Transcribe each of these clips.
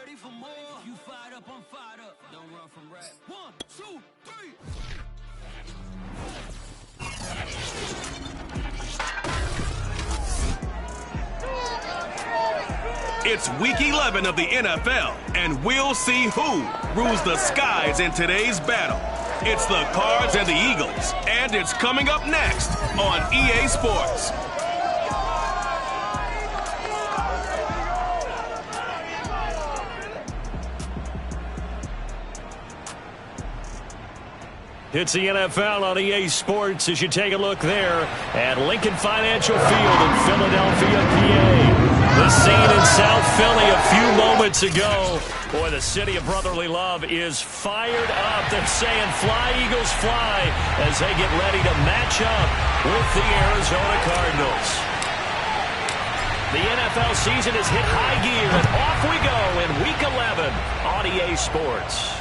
ready for more? If you fired up, I'm fired up. Don't run from rap. 1, 2, 3. It's week 11 of the NFL, and we'll see who rules the skies in today's battle. It's the Cards and the Eagles, and it's coming up next on EA Sports. It's the NFL on EA Sports as you take a look there at Lincoln Financial Field in Philadelphia, PA. The scene in South Philly a few moments ago. Boy, the city of brotherly love is fired up. They're saying fly, Eagles, fly, as they get ready to match up with the Arizona Cardinals. The NFL season has hit high gear, and off we go in Week 11 on EA Sports.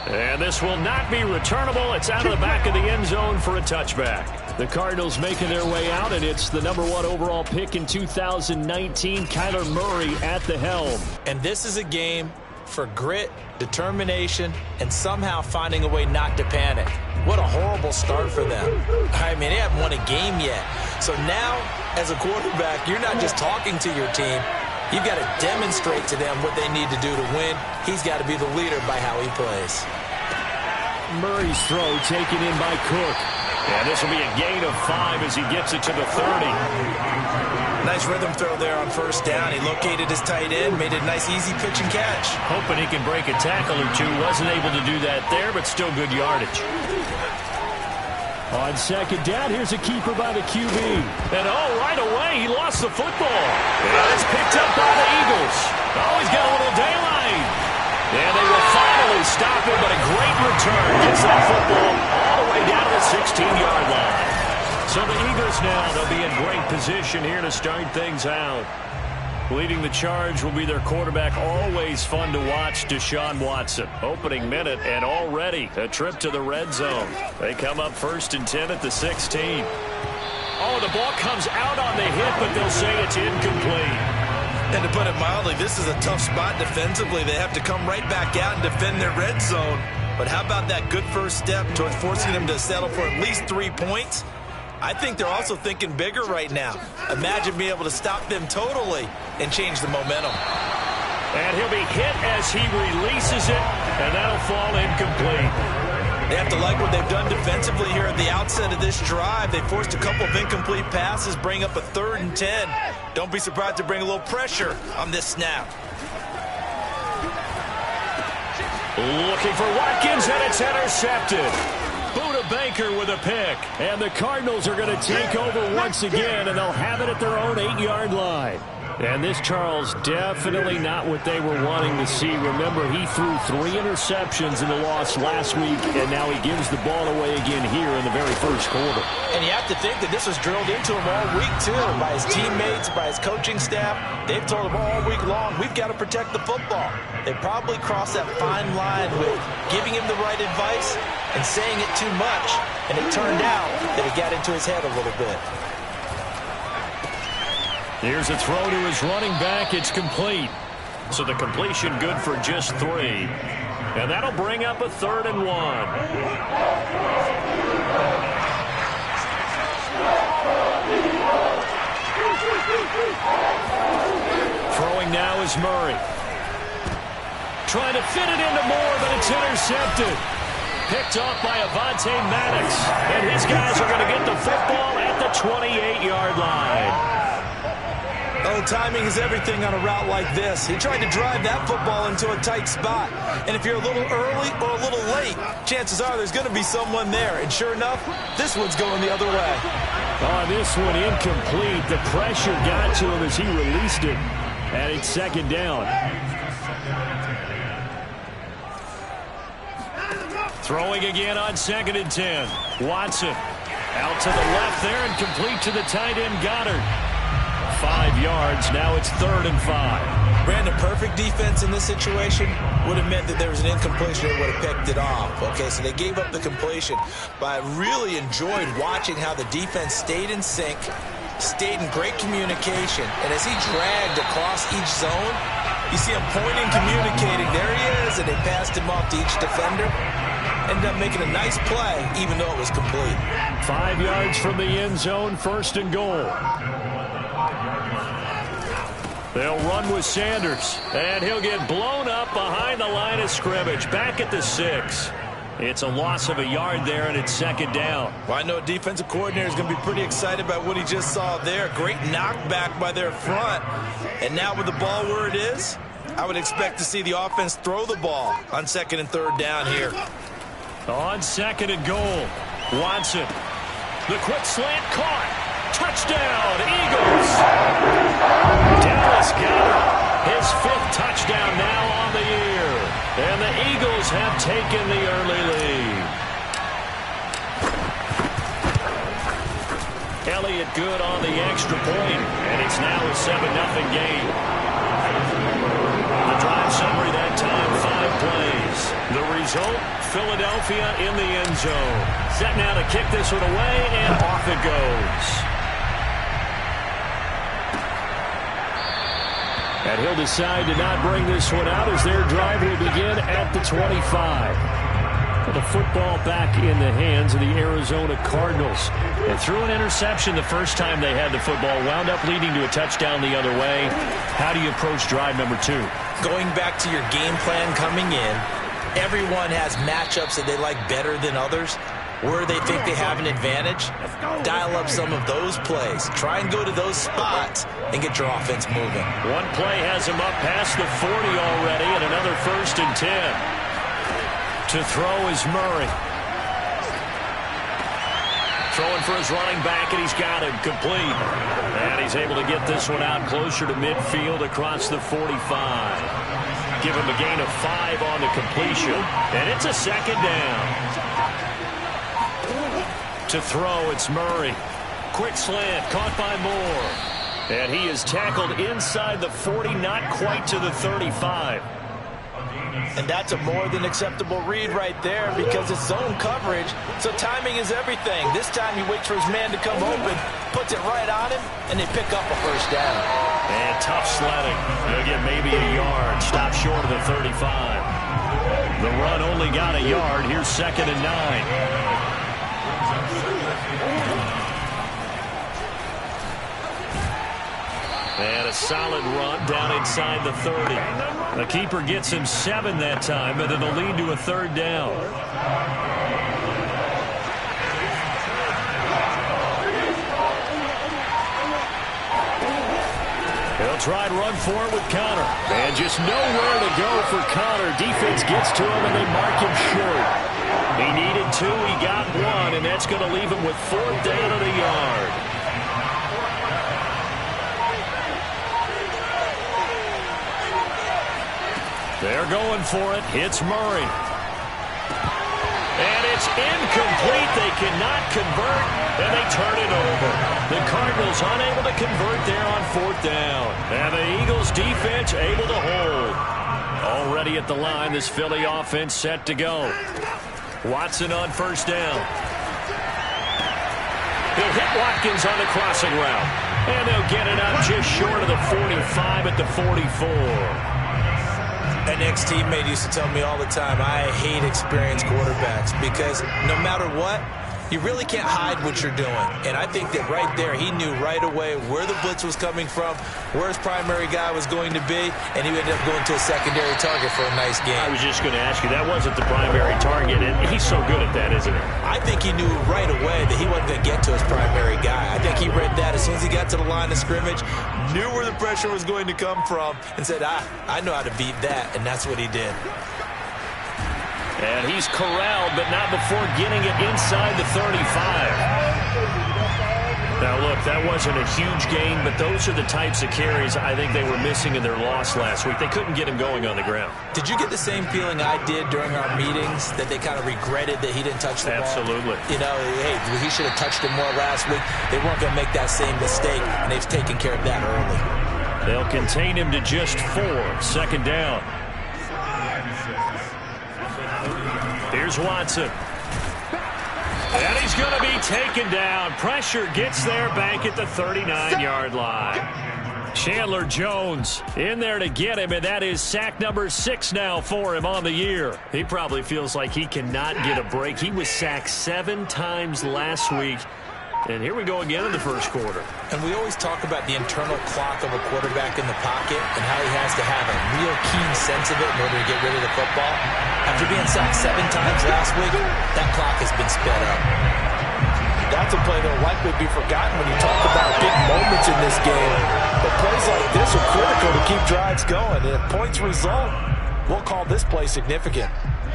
And this will not be returnable. It's out of the back of the end zone for a touchback. The Cardinals making their way out, and it's the #1 overall pick in 2019, Kyler Murray at the helm. And this is a game for grit, determination, and somehow finding a way not to panic. What a horrible start for them. I mean, they haven't won a game yet. So now, as a quarterback, you're not just talking to your team. You've got to demonstrate to them what they need to do to win. He's got to be the leader by how he plays. Murray's throw taken in by Cook. And this will be a gain of 5 as he gets it to the 30. Nice rhythm throw there on first down. He located his tight end, made it a nice easy pitch and catch. Hoping he can break a tackle or two. Wasn't able to do that there, but still good yardage. On second down, here's a keeper by the QB. And right away, he lost the football. And it's picked up by the Eagles. Oh, he's got a little daylight. And they will finally stop him, but a great return. Gets that football all the way down to the 16-yard line. So the Eagles now, they'll be in great position here to start things out. Leading the charge will be their quarterback, always fun to watch, Deshaun Watson. Opening minute, and already a trip to the red zone. They come up 1st and 10 at the 16. Oh, the ball comes out on the hit, but they'll say it's incomplete. And to put it mildly, this is a tough spot defensively. They have to come right back out and defend their red zone. But how about that good first step towards forcing them to settle for at least 3 points? I think they're also thinking bigger right now. Imagine being able to stop them totally and change the momentum. And he'll be hit as he releases it, and that'll fall incomplete. They have to like what they've done defensively here at the outset of this drive. They forced a couple of incomplete passes, bring up a 3rd and 10. Don't be surprised to bring a little pressure on this snap. Looking for Watkins, and it's intercepted. Buda Baker with a pick. And the Cardinals are going to take over once again, and they'll have it at their own 8-yard line. And this, Charles, definitely not what they were wanting to see. Remember, he threw 3 interceptions in the loss last week, and now he gives the ball away again here in the very first quarter. And you have to think that this was drilled into him all week, too, by his teammates, by his coaching staff. They've told him all week long, we've got to protect the football. They probably crossed that fine line with giving him the right advice and saying it too much, and it turned out that it got into his head a little bit. Here's a throw to his running back. It's complete. So the completion good for just 3. And that'll bring up a 3rd and 1. Throwing now is Murray. Trying to fit it into Moore, but it's intercepted. Picked off by Avonte Maddox. And his guys are going to get the football at the 28-yard line. Oh, timing is everything on a route like this. He tried to drive that football into a tight spot. And if you're a little early or a little late, chances are there's going to be someone there. And sure enough, this one's going the other way. Oh, this one incomplete. The pressure got to him as he released it. And it's 2nd down. Throwing again on 2nd and 10. Watson out to the left there and complete to the tight end Goddard. 5 yards. Now it's 3rd and 5. Brandon, perfect defense in this situation would have meant that there was an incompletion that would have picked it off. Okay, so they gave up the completion. But I really enjoyed watching how the defense stayed in sync, stayed in great communication. And as he dragged across each zone, You see him pointing, communicating. There he is, and they passed him off to each defender. Ended up making a nice play, even though it was complete. 5 yards from the end zone, 1st and goal. They'll run with Sanders, and he'll get blown up behind the line of scrimmage, back at the 6. It's a loss of a yard there, and it's 2nd down. Well, I know a defensive coordinator is going to be pretty excited about what he just saw there. Great knockback by their front. And now with the ball where it is, I would expect to see the offense throw the ball on 2nd and 3rd down here. On 2nd and goal, Watson. The quick slant caught. Touchdown, Eagles. Dallas Goedert, his 5th touchdown now on the year. And the Eagles have taken the early lead. Elliott good on the extra point, and it's now a 7-0 game. The drive summary that time, 5 plays. The result, Philadelphia in the end zone. Set now to kick this one away, and off it goes. And he'll decide to not bring this one out as their drive will begin at the 25. The football back in the hands of the Arizona Cardinals. They threw an interception the first time they had the football, wound up leading to a touchdown the other way. How do you approach drive number 2? Going back to your game plan coming in, everyone has matchups that they like better than others. Where they think they have an advantage, dial up some of those plays. Try and go to those spots and get your offense moving. One play has him up past the 40 already, and another 1st and 10. To throw is Murray. Throwing for his running back, and he's got him complete. And he's able to get this one out closer to midfield across the 45. Give him a gain of 5 on the completion, and it's a 2nd down. To throw, it's Murray. Quick slant, caught by Moore. And he is tackled inside the 40, not quite to the 35. And that's a more than acceptable read right there because it's zone coverage, so timing is everything. This time he waits for his man to come open, puts it right on him, and they pick up a 1st down. And tough sledding. They'll get maybe a yard. Stop short of the 35. The run only got a yard. Here's 2nd and 9. And a solid run down inside the 30. The keeper gets him 7 that time, but it'll lead to a 3rd down. He'll try and run for it with Connor. And just nowhere to go for Connor. Defense gets to him, and they mark him short. He needed 2, he got 1, and that's going to leave him with 4th down at a yard. They're going for it. It's Murray. And it's incomplete. They cannot convert, and they turn it over. The Cardinals unable to convert there on 4th down. And the Eagles defense able to hold. Already at the line, this Philly offense set to go. Watson on 1st down. He'll hit Watkins on the crossing route. And they'll get it up just short of the 45 at the 44. An ex-teammate used to tell me all the time, I hate experienced quarterbacks because no matter what, you really can't hide what you're doing. And I think that right there, he knew right away where the blitz was coming from, where his primary guy was going to be, and he ended up going to a secondary target for a nice game. I was just going to ask you, that wasn't the primary target, and he's so good at that, isn't he? I think he knew right away that he wasn't going to get to his primary guy. I think he read that as soon as he got to the line of scrimmage, knew where the pressure was going to come from, and said, I know how to beat that, and that's what he did. And he's corralled, but not before getting it inside the 35. Now, look, that wasn't a huge gain, but those are the types of carries I think they were missing in their loss last week. They couldn't get him going on the ground. Did you get the same feeling I did during our meetings, that they kind of regretted that he didn't touch the ball? Absolutely. You know, hey, he should have touched it more last week. They weren't going to make that same mistake, and they've taken care of that early. They'll contain him to just 4. 2nd down. Here's Watson. And he's going to be taken down. Pressure gets there back at the 39-yard line. Chandler Jones in there to get him, and that is sack number 6 now for him on the year. He probably feels like he cannot get a break. He was sacked 7 times last week, and here we go again in the first quarter. And we always talk about the internal clock of a quarterback in the pocket and how he has to have a real keen sense of it in order to get rid of the football. After being sacked 7 times last week, that clock has been sped up. That's a play that will likely be forgotten when you talk about big moments in this game. But plays like this are critical to keep drives going. And if points result, we'll call this play significant.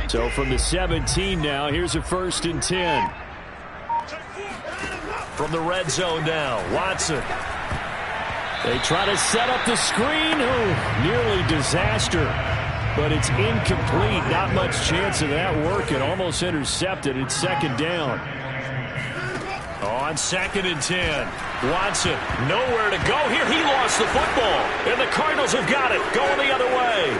So from the 17 now, here's a 1st and 10. From the red zone now, Watson. They try to set up the screen. Oh, nearly disaster. But it's incomplete. Not much chance of that working. Almost intercepted. It's 2nd down. On 2nd and 10, Watson, nowhere to go here. He lost the football, and the Cardinals have got it, going the other way.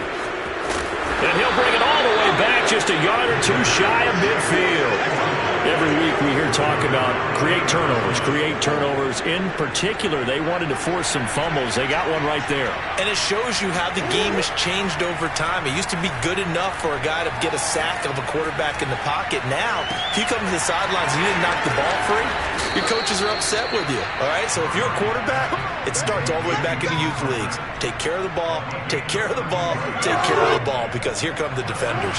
And he'll bring it all the way back, just a yard or 2 shy of midfield. Every week we hear talk about create turnovers. In particular, they wanted to force some fumbles. They got one right there. And it shows you how the game has changed over time. It used to be good enough for a guy to get a sack of a quarterback in the pocket. Now, if you come to the sidelines and you didn't knock the ball free, your coaches are upset with you. All right, so if you're a quarterback, it starts all the way back in the youth leagues. Take care of the ball, take care of the ball, take care of the ball, because here come the defenders.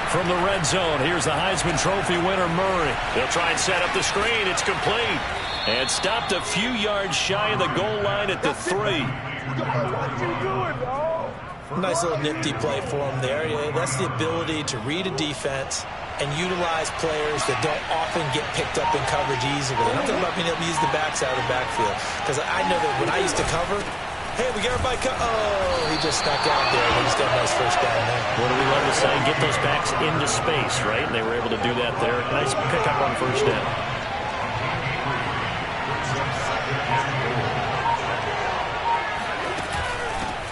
From the red zone, here's the Heisman Trophy winner, Murray. They'll try and set up the screen. It's complete. And stopped a few yards shy of the goal line at the 3. Nice little nifty play for him there. Yeah, that's the ability to read a defense and utilize players that don't often get picked up in coverage easily. I'm talking about being able to use the backside of the backfield. Because I know that when I used to cover, hey, we got everybody oh, he just snuck out there. He just got a nice 1st down there. What do we love to say? Get those backs into space, right? And they were able to do that there. Nice pickup on 1st down.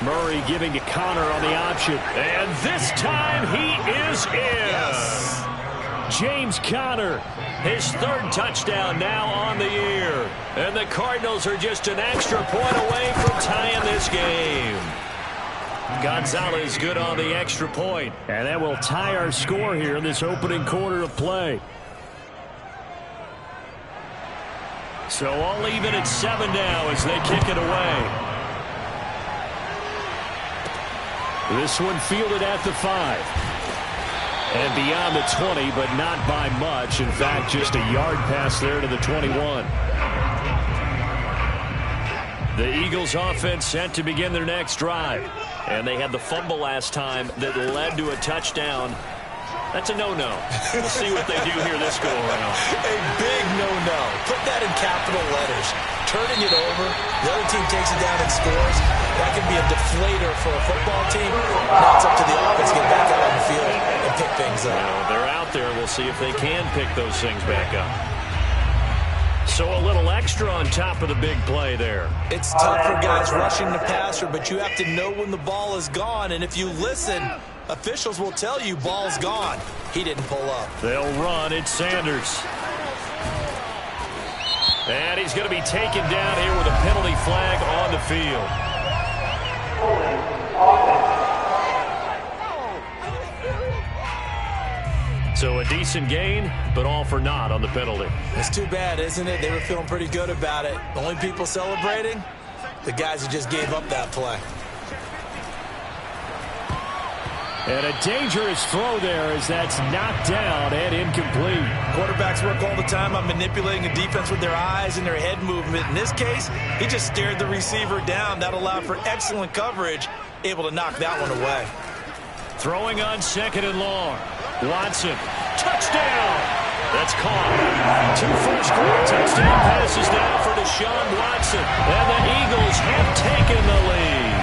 Murray giving to Connor on the option. And this time he is in. Yes. James Conner, his 3rd touchdown now on the year. And the Cardinals are just an extra point away from tying this game. Gonzalez good on the extra point. And that will tie our score here in this opening quarter of play. So all even at 7 now as they kick it away. This one fielded at the 5. And beyond the 20, but not by much. In fact, just a yard pass there to the 21. The Eagles offense set to begin their next drive. And they had the fumble last time that led to a touchdown. That's a no-no. We'll see what they do here this go around. A big no-no. Put that in capital letters. Turning it over. The other team takes it down and scores. That can be a deflator for a football team. Now it's up to the offense to get back out on the field and pick things up. They're out there. We'll see if they can pick those things back up. So a little extra on top of the big play there. It's tough for guys rushing the passer, but you have to know when the ball is gone. And if you listen, officials will tell you ball's gone. He didn't pull up. They'll run. It's Sanders. And he's going to be taken down here with a penalty flag on the field. So a decent gain, but all for naught on the penalty. It's too bad, isn't it? They were feeling pretty good about it. The only people celebrating, the guys who just gave up that play. And a dangerous throw there as that's knocked down and incomplete. Quarterbacks work all the time on manipulating a defense with their eyes and their head movement. In this case, he just stared the receiver down. That allowed for excellent coverage, able to knock that one away. Throwing on 2nd and long. Watson, touchdown! That's caught. 2 first-quarter touchdown passes now for Deshaun Watson. And the Eagles have taken the lead.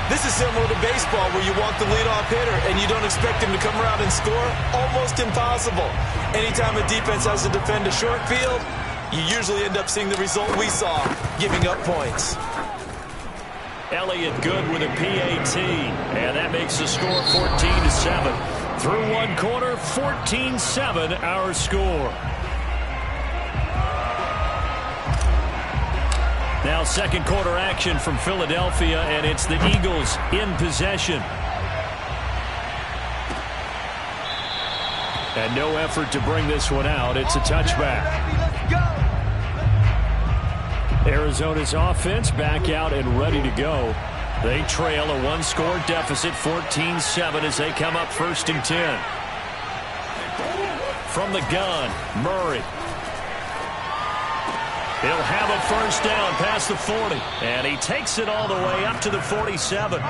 This is similar to baseball where you walk the leadoff hitter and you don't expect him to come around and score. Almost impossible. Anytime a defense has to defend a short field, you usually end up seeing the result we saw, giving up points. Elliott good with a PAT, and that makes the score 14-7. Through one quarter, 14-7 our score. Now second quarter action from Philadelphia, and it's the Eagles in possession. And no effort to bring this one out. It's a touchback. Arizona's offense back out and ready to go. They trail a one-score deficit, 14-7, as they come up 1st and 10. From the gun, Murray. He'll have a first down past the 40. And he takes it all the way up to the 47.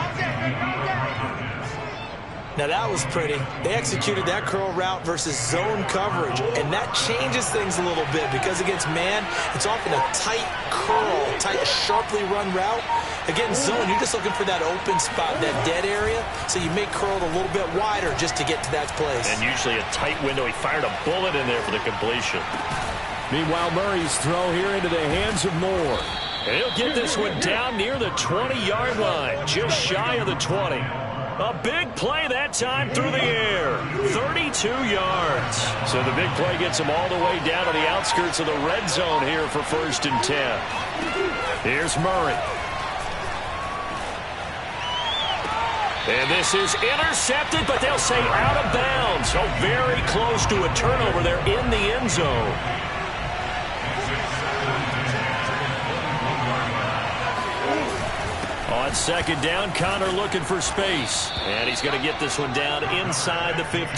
Now that was pretty. They executed that curl route versus zone coverage, and that changes things a little bit because against man, it's often a tight curl, tight, sharply run route. Against zone, you're just looking for that open spot, that dead area, so you make curl a little bit wider just to get to that place. And usually a tight window. He fired a bullet in there for the completion. Meanwhile, Murray's throw here into the hands of Moore. And he'll get this one down near the 20-yard line, just shy of the 20. A big play that time through the air. 32 yards. So the big play gets him all the way down to the outskirts of the red zone here for 1st and 10. Here's Murray. And this is intercepted, but they'll say out of bounds. So very close to a turnover there in the end zone. On second down, Connor looking for space. And he's going to get this one down inside the 15.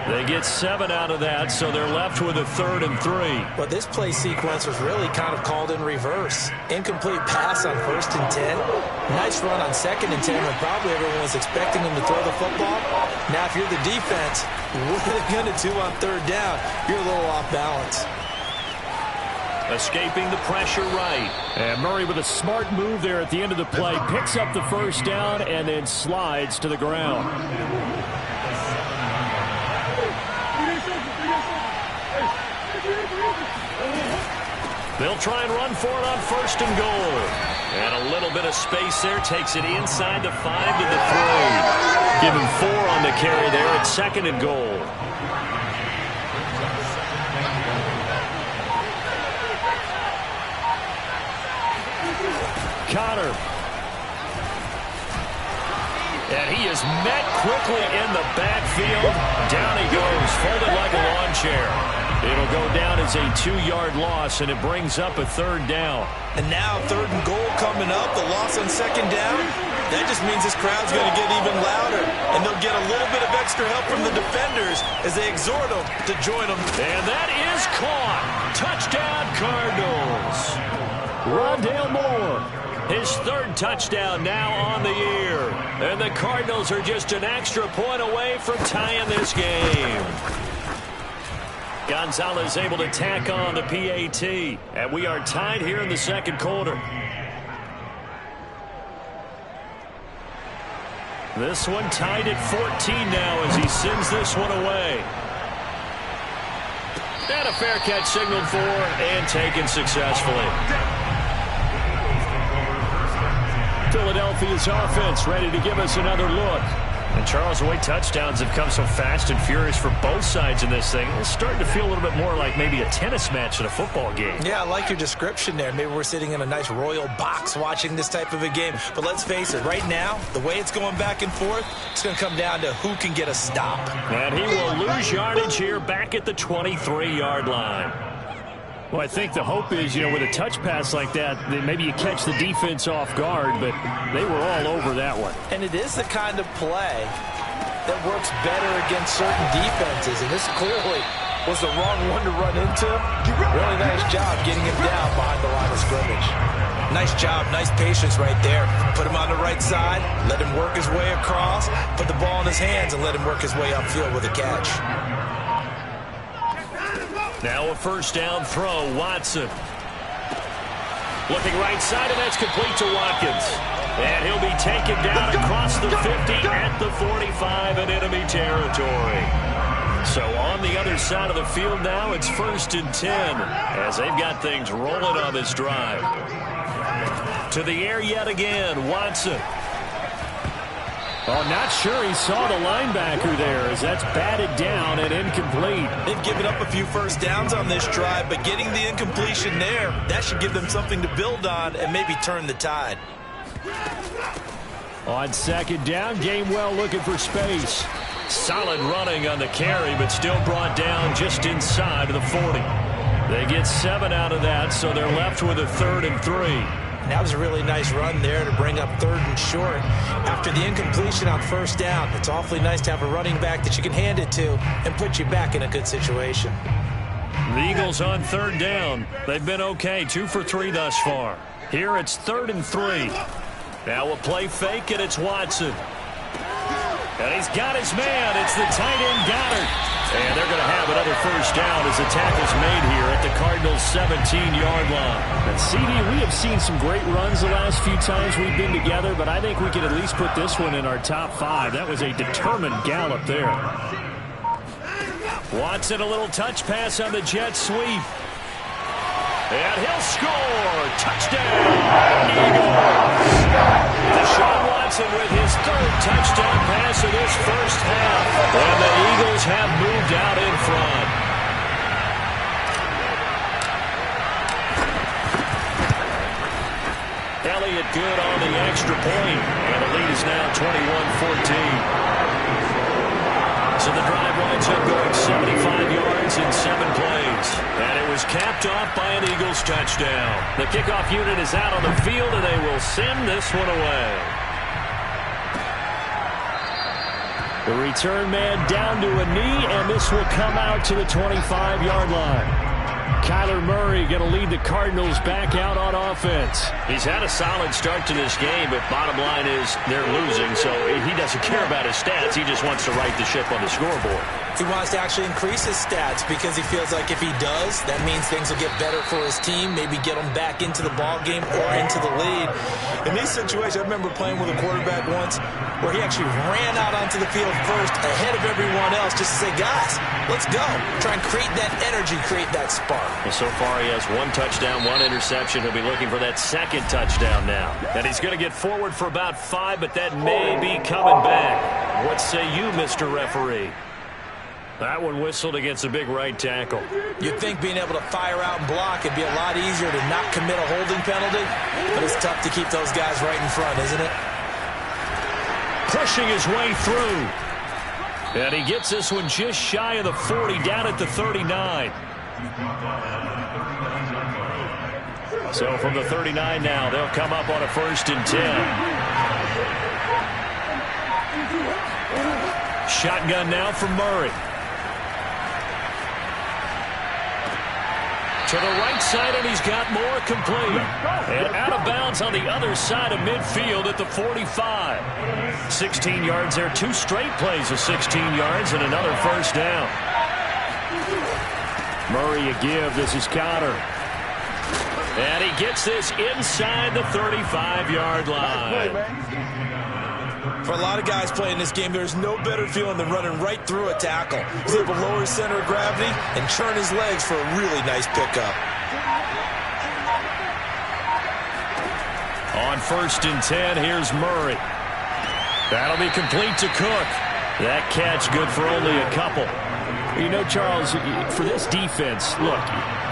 They get 7 out of that, so they're left with a 3rd and 3. But this play sequence was really kind of called in reverse. Incomplete pass on 1st and 10. Nice run on 2nd and 10 when probably everyone was expecting him to throw the football. Now, if you're the defense, what are they going to do on 3rd down? You're a little off balance. Escaping the pressure right. And Murray with a smart move there at the end of the play. Picks up the first down and then slides to the ground. They'll try and run for it on 1st and goal. And a little bit of space there. Takes it inside the 5 to the 3. Give him 4 on the carry there at 2nd and goal. Connor. And he is met quickly in the backfield. Down he goes, folded like a lawn chair. It'll go down as a 2-yard loss, and it brings up a 3rd down. And now 3rd and goal coming up. The loss on 2nd down. That just means this crowd's going to get even louder. And they'll get a little bit of extra help from the defenders as they exhort them to join them. And that is caught. Touchdown, Cardinals. Rondale Moore. His 3rd touchdown now on the year. And the Cardinals are just an extra point away from tying this game. Gonzalez able to tack on the PAT. And we are tied here in the 2nd quarter. This one tied at 14 now as he sends this one away. And a fair catch signaled for and taken successfully. Philadelphia's offense ready to give us another look. And Charles, the way touchdowns have come so fast and furious for both sides in this thing, it's starting to feel a little bit more like maybe a tennis match in a football game. Yeah, I like your description there. Maybe we're sitting in a nice royal box watching this type of a game. But let's face it, right now, the way it's going back and forth, it's going to come down to who can get a stop. And he will lose yardage here back at the 23-yard line. Well, I think the hope is, with a touch pass like that maybe you catch the defense off guard, but they were all over that one. And it is the kind of play that works better against certain defenses, and this clearly was the wrong one to run into. Really nice job getting him down behind the line of scrimmage. Nice job, nice patience right there. Put him on the right side, let him work his way across, put the ball in his hands, and let him work his way upfield with a catch. Now a first down throw, Watson. Looking right side, and that's complete to Watkins. And he'll be taken down across the 50 at the 45 in enemy territory. So on the other side of the field now, it's 1st and 10 as they've got things rolling on this drive. To the air yet again, Watson. Oh, not sure he saw the linebacker there as that's batted down and incomplete. They've given up a few first downs on this drive, but getting the incompletion there, that should give them something to build on and maybe turn the tide. On second down, Gainwell looking for space. Solid running on the carry, but still brought down just inside of the 40. They get 7 out of that, so they're left with a 3rd and 3. And that was a really nice run there to bring up 3rd and short. After the incompletion on first down, it's awfully nice to have a running back that you can hand it to and put you back in a good situation. The Eagles on 3rd down. They've been okay, 2 for 3 thus far. Here it's 3rd and 3. Now a play fake, and it's Watson. And he's got his man. It's the tight end, Goddard. And they're going to have another first down as the tackle's made here at the Cardinals' 17-yard line. And CD, we have seen some great runs the last few times we've been together, but I think we can at least put this one in our top 5. That was a determined gallop there. Watson, a little touch pass on the jet sweep. And he'll score. Touchdown, Eagles. Deshaun Watson with his 3rd touchdown pass of this first half. And the Eagles have moved out in front. Elliott good on the extra point. And the lead is now 21-14. So the drive winds up going 75 yards in 7 plays. And it was capped off by an Eagles touchdown. The kickoff unit is out on the field, and they will send this one away. The return man down to a knee, and this will come out to the 25-yard line. Kyler Murray going to lead the Cardinals back out on offense. He's had a solid start to this game, but bottom line is they're losing, so he doesn't care about his stats. He just wants to right the ship on the scoreboard. He wants to actually increase his stats because he feels like if he does, that means things will get better for his team, maybe get him back into the ball game or into the lead. In these situations, I remember playing with a quarterback once where he actually ran out onto the field first ahead of everyone else just to say, guys, let's go. Try and create that energy, create that spark. Well, so far he has 1 touchdown, 1 interception. He'll be looking for that 2nd touchdown now. And he's going to get forward for about 5, but that may be coming back. What say you, Mr. Referee? That one whistled against a big right tackle. You'd think being able to fire out and block would be a lot easier to not commit a holding penalty, but it's tough to keep those guys right in front, isn't it? Pushing his way through. And he gets this one just shy of the 40, down at the 39. So from the 39 now, they'll come up on a 1st and 10. Shotgun now from Murray. To the right side, and he's got more complete. And out of bounds on the other side of midfield at the 45. 16 yards there, 2 straight plays of 16 yards and another first down. Murray a give. This is Cotter. And he gets this inside the 35-yard line. For a lot of guys playing this game, there's no better feeling than running right through a tackle. He's able to lower his center of gravity and churn his legs for a really nice pickup. On 1st and 10, here's Murray. That'll be complete to Cook. That catch good for only a couple. You know, Charles, for this defense, look,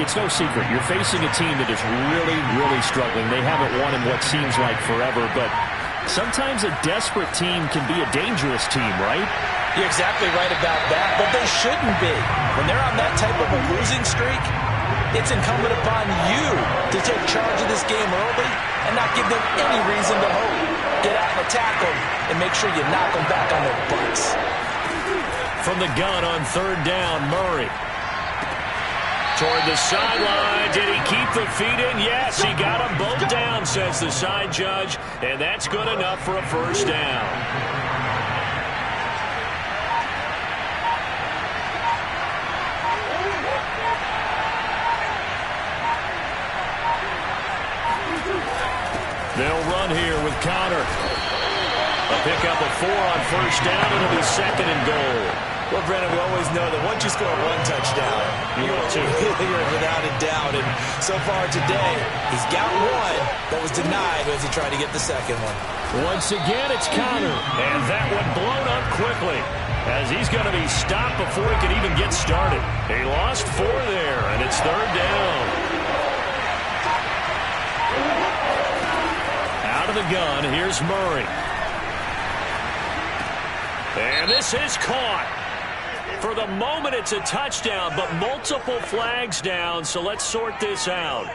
it's no secret. You're facing a team that is really, really struggling. They haven't won in what seems like forever, but sometimes a desperate team can be a dangerous team, right? You're exactly right about that, but they shouldn't be. When they're on that type of a losing streak, it's incumbent upon you to take charge of this game early and not give them any reason to hope. Get out and attack them and make sure you knock them back on their butts. From the gun on 3rd down, Murray. Toward the sideline. Did he keep the feet in? Yes, he got them both down, says the side judge. And that's good enough for a first down. They'll run here with Cotter. A pickup of 4 on first down. It'll be 2nd and goal. Well, Brandon, we always know that once you score one touchdown, you're without a doubt. And so far today, he's got one, but was denied as he tried to get the second one. Once again, it's Connor. And that one blown up quickly, as he's going to be stopped before he can even get started. He lost 4 there, and it's third down. Out of the gun, here's Murray. And this is caught. For the moment, it's a touchdown, but multiple flags down, so let's sort this out.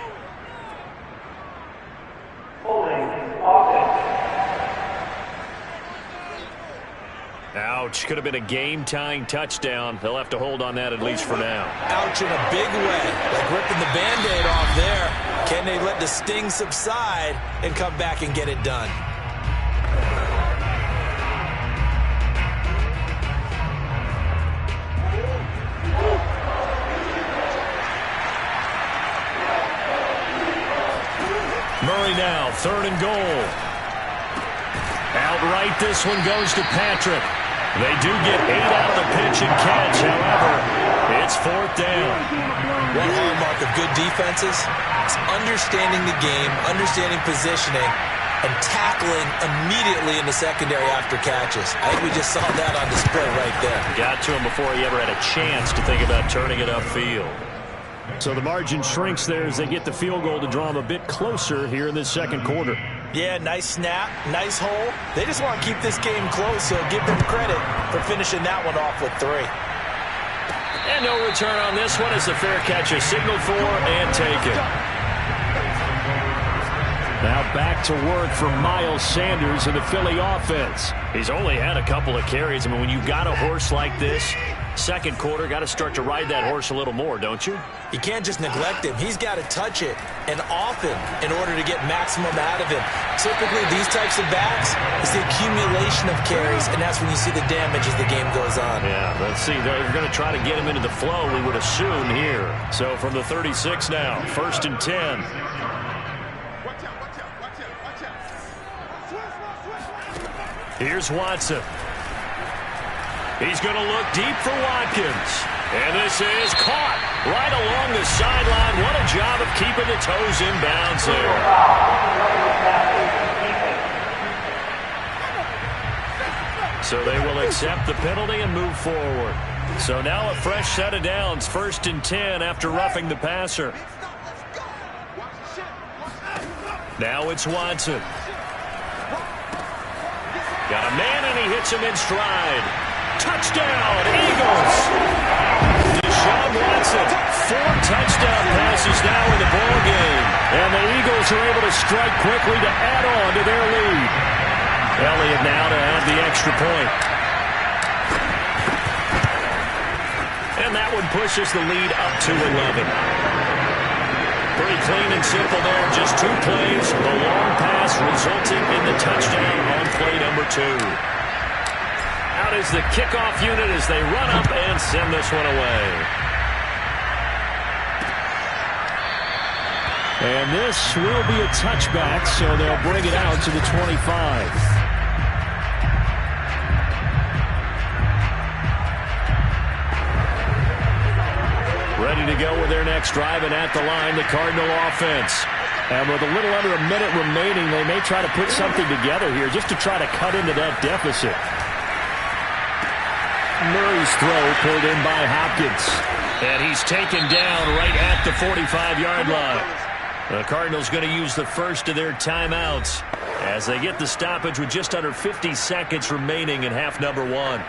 Ouch. Could have been a game-tying touchdown. They'll have to hold on that at least for now. Ouch in a big way. Like ripping the Band-Aid off there. Can they let the sting subside and come back and get it done? Murray now, 3rd and goal. Outright, this one goes to Patrick. They do get 8 out of the pitch and catch. However, it's 4th down. One hallmark of good defenses is understanding the game, understanding positioning, and tackling immediately in the secondary after catches. I think we just saw that on display right there. Got to him before he ever had a chance to think about turning it upfield. So the margin shrinks there as they get the field goal to draw them a bit closer here in this second quarter. Yeah, nice snap, nice hole. They just want to keep this game close, so give them credit for finishing that one off with 3. And no return on this one as the fair catch is signaled for and taken. Now back to work for Miles Sanders in the Philly offense. He's only had a couple of carries. I mean, when you've got a horse like this, second quarter, got to start to ride that horse a little more, don't you? You can't just neglect him. He's got to touch it, and often, in order to get maximum out of him. Typically, these types of backs, it's the accumulation of carries, and that's when you see the damage as the game goes on. Yeah, let's see. They're going to try to get him into the flow, we would assume, here. So from the 36 now, 1st and 10. Here's Watson. He's going to look deep for Watkins. And this is caught right along the sideline. What a job of keeping the toes in bounds there. So they will accept the penalty and move forward. So now a fresh set of downs. 1st and 10 after roughing the passer. Now it's Watson. Got a man, and he hits him in stride. Touchdown, Eagles! Deshaun Watson, 4 touchdown passes now in the ballgame. And the Eagles are able to strike quickly to add on to their lead. Elliott now to have the extra point. And that one pushes the lead up to 11. Pretty clean and simple there. Just 2 plays. The long pass resulting in the touchdown on play number 2. Out is the kickoff unit as they run up and send this one away. And this will be a touchback, so they'll bring it out to the 25. Ready to go with their next drive, and at the line, the Cardinal offense. And with a little under a minute remaining, they may try to put something together here just to try to cut into that deficit. Murray's throw pulled in by Hopkins. And he's taken down right at the 45-yard line. The Cardinals going to use the first of their timeouts as they get the stoppage with just under 50 seconds remaining in half number 1.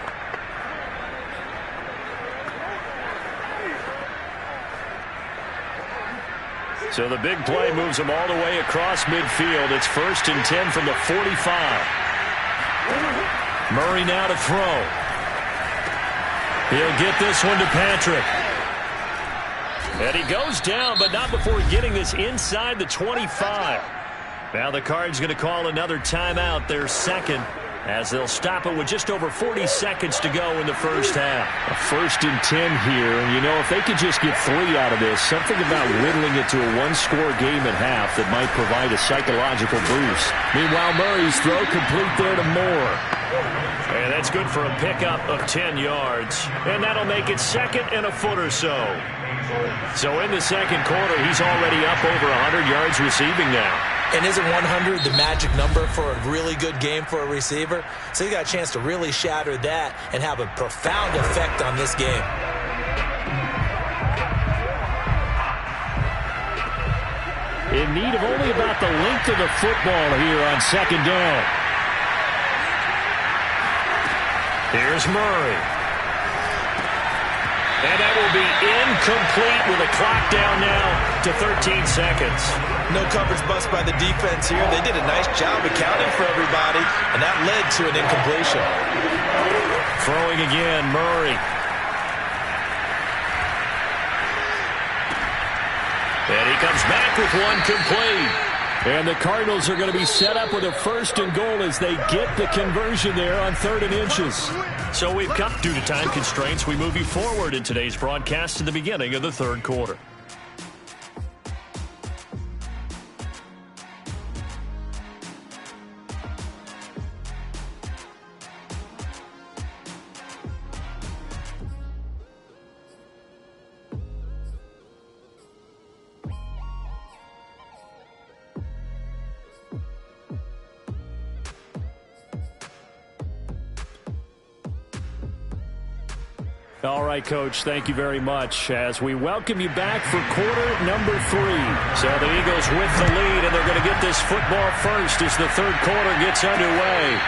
So the big play moves them all the way across midfield. It's 1st and 10 from the 45. Murray now to throw. He'll get this one to Patrick. And he goes down, but not before getting this inside the 25. Now the Cards going to call another timeout, their second, as they'll stop it with just over 40 seconds to go in the first half. A 1st and 10 here, and you know, if they could just get 3 out of this, something about whittling it to a 1-score game at half that might provide a psychological boost. Meanwhile, Murray's throw complete there to Moore. And That's good for a pickup of 10 yards. And that'll make it 2nd and a foot or so. So in the second quarter, he's already up over 100 yards receiving now. And isn't 100 the magic number for a really good game for a receiver? So he got a chance to really shatter that and have a profound effect on this game. In need of only about the length of the football here on 2nd down. Here's Murray. And that will be incomplete with a clock down now to 13 seconds. No coverage bust by the defense here. They did a nice job accounting for everybody, and that led to an incompletion. Throwing again, Murray. And he comes back with one complete. And the Cardinals are going to be set up with a 1st and goal as they get the conversion there on 3rd and inches. So we've come, due to time constraints, we move you forward in today's broadcast to the beginning of the 3rd quarter. All right, Coach, thank you very much as we welcome you back for quarter number 3. So the Eagles with the lead, and they're going to get this football first as the 3rd quarter gets underway.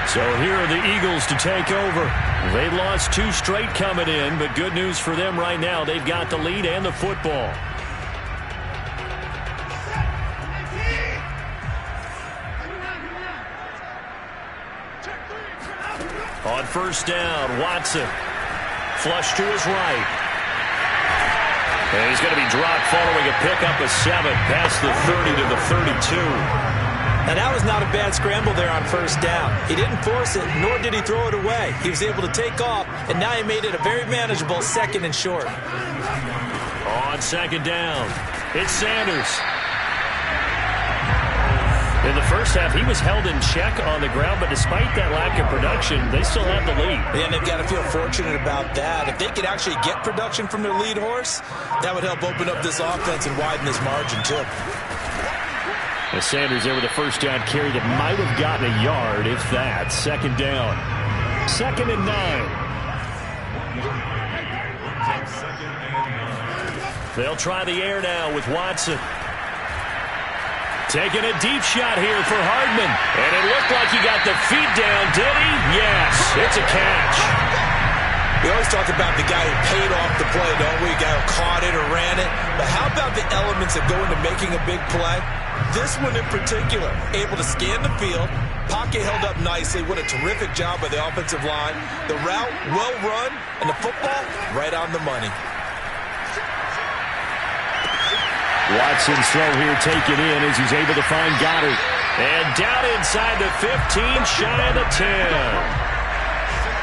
So here are the Eagles to take over. They've lost 2 straight coming in, but good news for them right now. They've got the lead and the football. On 1st down, Watson. Flush to his right. And he's going to be dropped following a pickup of 7 past the 30 to the 32. Now, that was not a bad scramble there on 1st down. He didn't force it, nor did he throw it away. He was able to take off, and now he made it a very manageable 2nd and short. On 2nd down, it's Sanders. In the first half, he was held in check on the ground, but despite that lack of production, they still have the lead. Yeah, and they've got to feel fortunate about that. If they could actually get production from their lead horse, that would help open up this offense and widen this margin, too. As Sanders there with a 1st down carry that might have gotten a yard, if that. 2nd down. 2nd and 9. They'll try the air now with Watson. Taking a deep shot here for Hardman. And it looked like he got the feet down, did he? Yes, it's a catch. We always talk about the guy who paid off the play, don't we? The guy who caught it or ran it. But how about the elements that go into making a big play? This one in particular, able to scan the field, pocket held up nicely. What a terrific job by the offensive line. The route, well run, and the football, right on the money. Watson's throw here taken in as he's able to find Goddard. And down inside the 15, shy of the 10.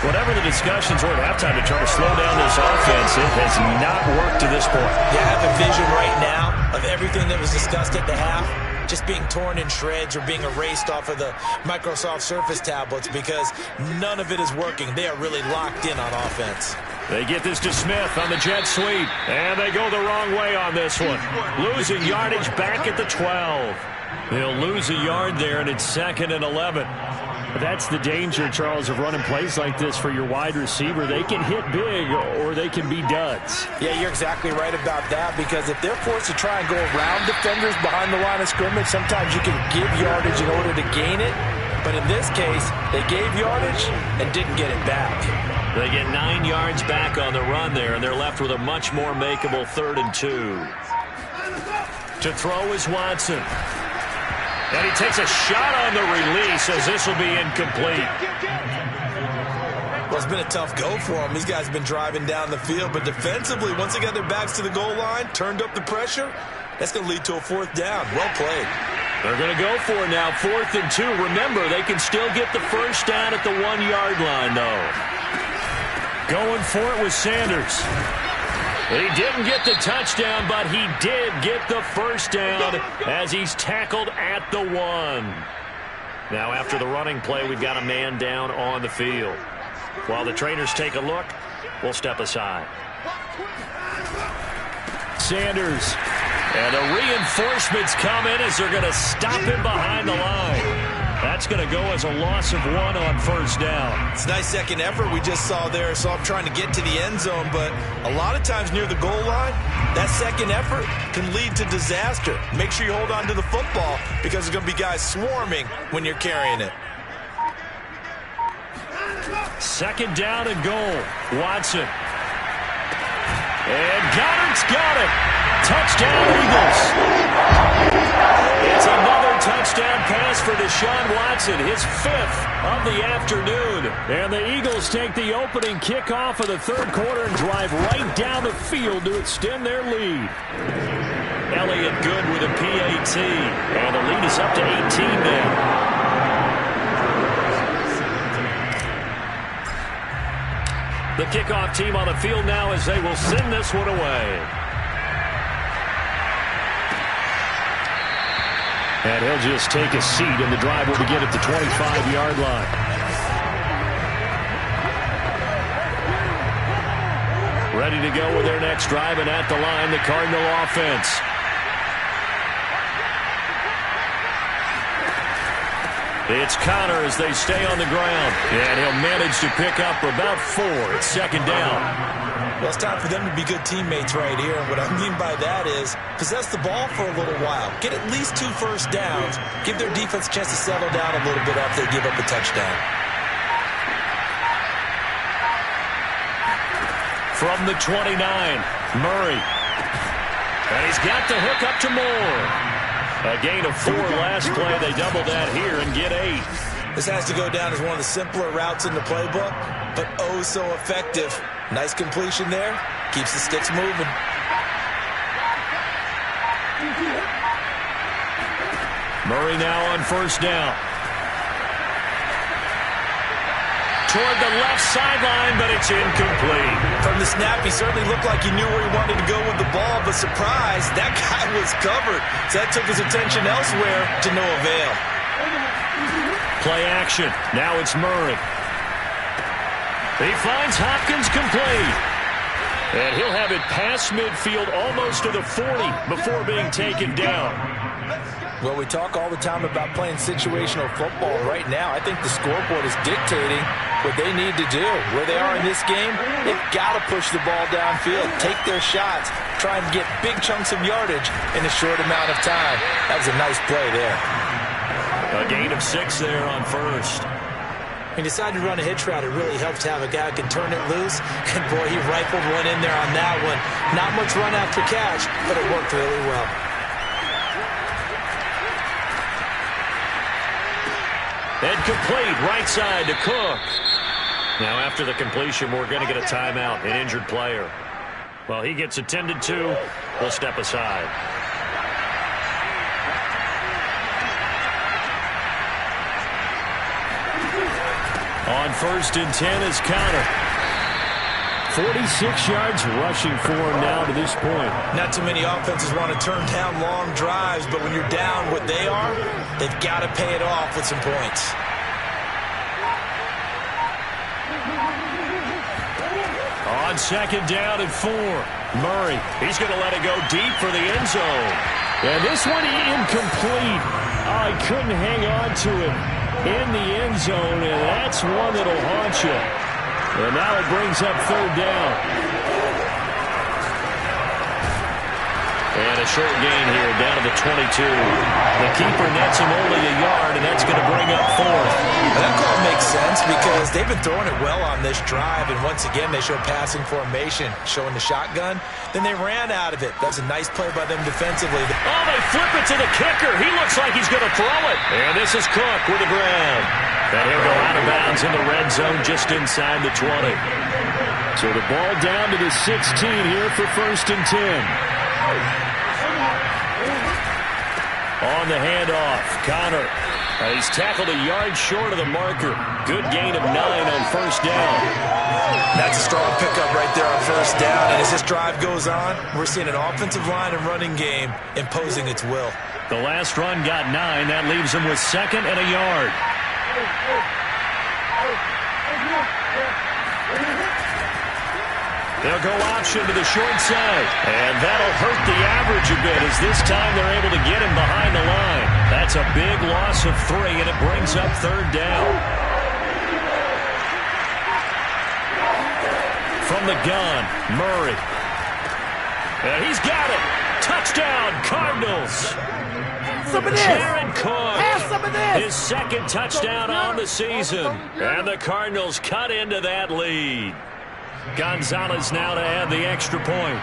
Whatever the discussions were at halftime to try to slow down this offense, it has not worked to this point. Yeah, I have a vision right now of everything that was discussed at the half just being torn in shreds or being erased off of the Microsoft Surface tablets because none of it is working. They are really locked in on offense. They get this to Smith on the jet sweep, and they go the wrong way on this one. Losing yardage back at the 12. They'll lose a yard there, and it's 2nd and 11. That's the danger, Charles, of running plays like this for your wide receiver. They can hit big or they can be duds. Yeah, you're exactly right about that because if they're forced to try and go around defenders behind the line of scrimmage, sometimes you can give yardage in order to gain it. But in this case, they gave yardage and didn't get it back. They get 9 yards back on the run there, and they're left with a much more makeable 3rd and 2. To throw is Watson. And he takes a shot on the release as this will be incomplete. Well, it's been a tough go for them. These guys have been driving down the field, but defensively, once they got their backs to the goal line, turned up the pressure, that's going to lead to a 4th down. Well played. They're going to go for it now, 4th and 2. Remember, they can still get the 1st down at the 1-yard line, though. Going for it with Sanders. He didn't get the touchdown, but he did get the first down as he's tackled at the 1. Now after the running play, we've got a man down on the field. While the trainers take a look, we'll step aside. Sanders. And the reinforcements come in as they're going to stop him behind the line. That's going to go as a loss of 1 on first down. It's a nice second effort we just saw there. So I'm trying to get to the end zone, but a lot of times near the goal line, that second effort can lead to disaster. Make sure you hold on to the football because there's going to be guys swarming when you're carrying it. Second down and goal. Watson. And Goddard's got it. Touchdown, Eagles. It's another touchdown pass for Deshaun Watson, his 5th of the afternoon. And the Eagles take the opening kickoff of the third quarter and drive right down the field to extend their lead. Elliott good with a PAT. And the lead is up to 18 now. The kickoff team on the field now as they will send this one away. And he'll just take a seat, and the drive will begin at the 25-yard line. Ready to go with their next drive, and at the line, the Cardinal offense. It's Connor as they stay on the ground. And he'll manage to pick up about 4. It's second down. Well, it's time for them to be good teammates right here. And what I mean by that is possess the ball for a little while. Get at least 2 first downs. Give their defense a chance to settle down a little bit after they give up a touchdown. From the 29, Murray. And he's got the hook up to Moore. A gain of 4 last play. They double that here and get 8. This has to go down as one of the simpler routes in the playbook, but oh so effective. Nice completion there. Keeps the sticks moving. Murray now on first down. Toward the left sideline, but it's incomplete. From the snap, he certainly looked like he knew where he wanted to go with the ball, but surprise, that guy was covered. So that took his attention elsewhere to no avail. Play action. Now it's Murray. He finds Hopkins complete. And he'll have it past midfield almost to the 40 before being taken down. Well, we talk all the time about playing situational football. Right now, I think the scoreboard is dictating what they need to do. Where they are in this game, they've got to push the ball downfield, take their shots, try and get big chunks of yardage in a short amount of time. That was a nice play there. A gain of 6 there on first. He decided to run a hitch route. It really helped to have a guy who can turn it loose. And, boy, he rifled one in there on that one. Not much run after catch, but it worked really well. And complete, right side to Cook. Now after the completion, we're going to get a timeout, an injured player. Well, he gets attended to. We'll step aside. On first and 10 is Connor. 46 yards rushing for him now to this point. Not too many offenses want to turn down long drives, but when you're down what they are, they've got to pay it off with some points. On second down and 4, Murray. He's going to let it go deep for the end zone. And this one incomplete. Oh, he couldn't hang on to it in the end zone, and that's one that'll haunt you. And now it brings up third down. And a short gain here down to the 22. The keeper nets him only a yard, and that's going to bring up 4th. That call makes sense because they've been throwing it well on this drive, and once again they show passing formation, showing the shotgun. Then they ran out of it. That's a nice play by them defensively. Oh, they flip it to the kicker. He looks like he's going to throw it. And this is Cook with the grab. And he'll go out of bounds in the red zone just inside the 20. So the ball down to the 16 here for first and 10. On the handoff, Connor. He's tackled a yard short of the marker. Good gain of 9 on first down. That's a strong pickup right there on first first down, and as this drive goes on, we're seeing an offensive line and running game imposing its will. The last run got 9. That leaves them with 2nd and a yard. They'll go option to the short side. And that'll hurt the average a bit as this time they're able to get him behind the line. That's a big loss of 3, and it brings up 3rd down. From the gun, Murray. And he's got it. Touchdown, Cardinals. Jared Cook, his 2nd touchdown on the season. And the Cardinals cut into that lead. Gonzalez now to add the extra point.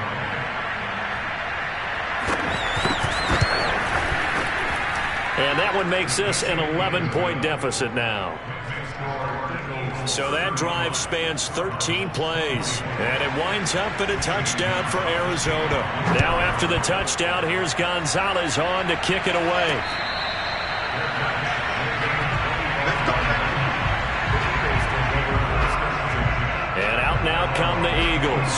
And that one makes this an 11-point deficit now. So that drive spans 13 plays. And it winds up in a touchdown for Arizona. Now after the touchdown, here's Gonzalez on to kick it away. And out now come the Eagles.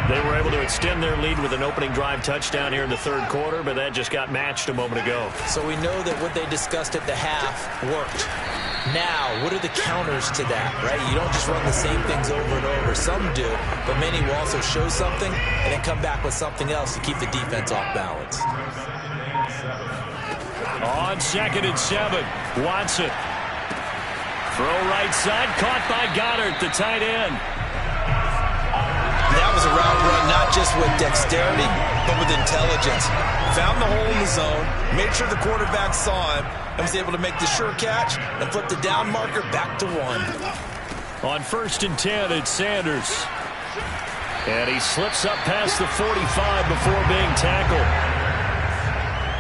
They were able to extend their lead with an opening drive touchdown here in the 3rd quarter, but that just got matched a moment ago. So we know that what they discussed at the half worked. Now, what are the counters to that, right? You don't just run the same things over and over. Some do, but many will also show something and then come back with something else to keep the defense off balance. On 2nd and 7, Watson. Throw right side, caught by Goddard, the tight end. That was a route run not just with dexterity, but with intelligence. Found the hole in the zone, made sure the quarterback saw him, and was able to make the sure catch and flip the down marker back to 1. On 1st and 10, it's Sanders. And he slips up past the 45 before being tackled.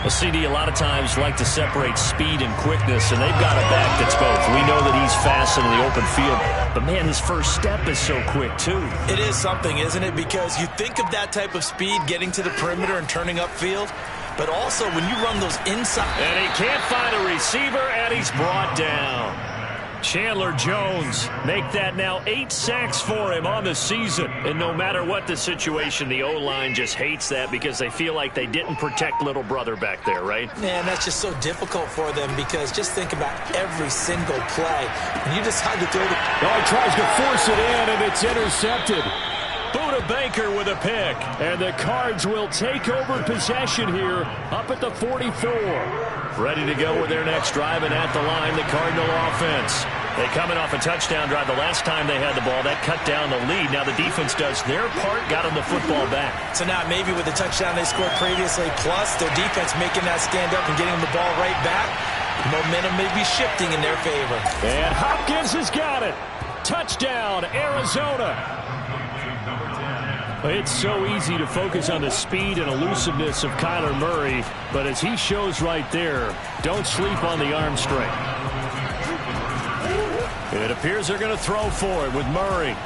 Well, CD, a lot of times like to separate speed and quickness, and they've got a back that's both. We know that he's fast in the open field, but, man, his first step is so quick, too. It is something, isn't it? Because you think of that type of speed getting to the perimeter and turning upfield, but also when you run those inside. And he can't find a receiver, and he's brought down. Chandler Jones make that now 8 sacks for him on the season. And no matter what the situation, the O-line just hates that because they feel like they didn't protect little brother back there, right? Man, that's just so difficult for them because just think about every single play. And you decide to throw the... Oh, he tries to force it in, and it's intercepted. Buda Baker with a pick. And the Cards will take over possession here up at the 44. Ready to go with their next drive, and at the line, the Cardinal offense. They coming off a touchdown drive the last time they had the ball. That cut down the lead. Now the defense does their part, got them the football back. So now maybe with the touchdown they scored previously, plus their defense making that stand up and getting the ball right back, momentum may be shifting in their favor. And Hopkins has got it. Touchdown, Arizona. It's so easy to focus on the speed and elusiveness of Kyler Murray, but as he shows right there, don't sleep on the arm strength. It appears they're going to throw for it with Murray.